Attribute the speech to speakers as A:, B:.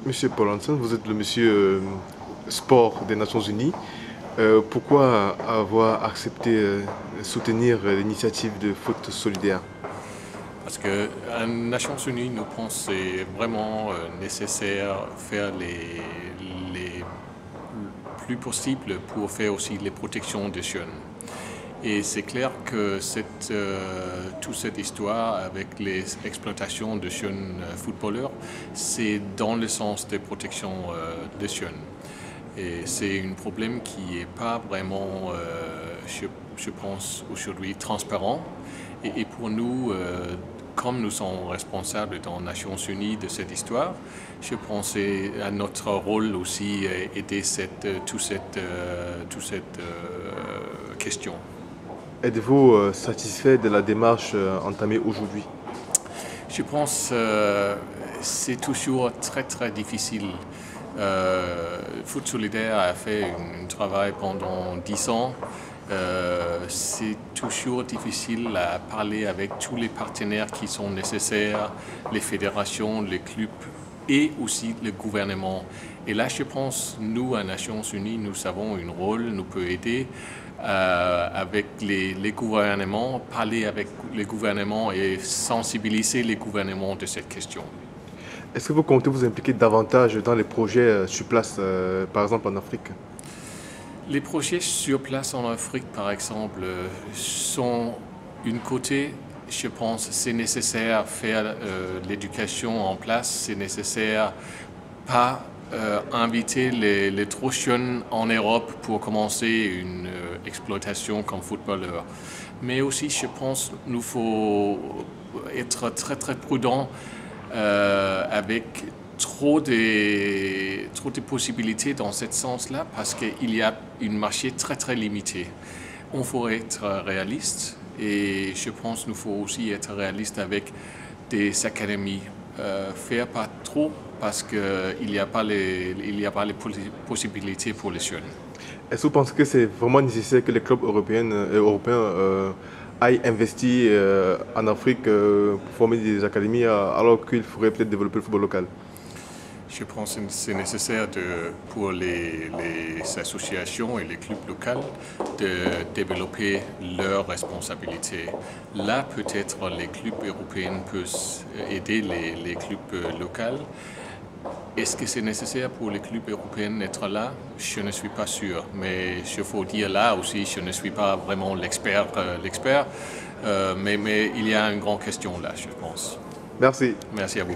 A: Monsieur Paul Hansen, vous êtes le monsieur sport des Nations Unies. Pourquoi avoir accepté soutenir l'initiative de foot solidaire?
B: Parce que à Nations Unies, nous pensons que c'est vraiment nécessaire de faire les plus possible pour faire aussi les protections des jeunes. Et c'est clair que toute cette histoire avec les exploitations de jeunes footballeurs, c'est dans le sens des protections des jeunes. Et c'est un problème qui n'est pas vraiment, je pense, aujourd'hui transparent. Et pour nous, comme nous sommes responsables dans les Nations Unies de cette histoire, je pense à notre rôle aussi aider toute cette question.
A: Êtes-vous satisfait de la démarche entamée aujourd'hui?
B: Je pense que c'est toujours très très difficile. Foot Solidaire a fait un travail pendant 10 ans. C'est toujours difficile à parler avec tous les partenaires qui sont nécessaires, les fédérations, les clubs et aussi le gouvernement. Et là, je pense, nous, à Nations Unies, nous avons un rôle, nous pouvons aider avec les gouvernements, parler avec les gouvernements et sensibiliser les gouvernements de cette question.
A: Est-ce que vous comptez vous impliquer davantage dans les projets sur place, par exemple en Afrique?
B: Les projets sur place en Afrique, par exemple, sont une côté, je pense, c'est nécessaire de faire l'éducation en place, c'est nécessaire pas inviter les trop jeunes en Europe pour commencer une exploitation comme footballeur. Mais aussi, je pense, nous faut être très très prudent avec trop de possibilités dans ce sens-là parce qu'il y a un marché très très limité. On faut être réaliste et je pense qu'il nous faut aussi être réaliste avec des académies. Faire pas trop parce qu'il n'y a pas les possibilités pour les jeunes.
A: Est-ce que vous pensez que c'est vraiment nécessaire que les clubs européens aillent investir en Afrique pour former des académies alors qu'il faudrait peut-être développer le football local?
B: Je pense que c'est nécessaire pour les associations et les clubs locaux de développer leurs responsabilités. Là, peut-être les clubs européens peuvent aider les clubs locaux. Est-ce que c'est nécessaire pour les clubs européens d'être là? Je ne suis pas sûr, mais il faut dire là aussi, je ne suis pas vraiment l'expert, mais il y a une grande question là, je pense.
A: Merci.
B: Merci à vous.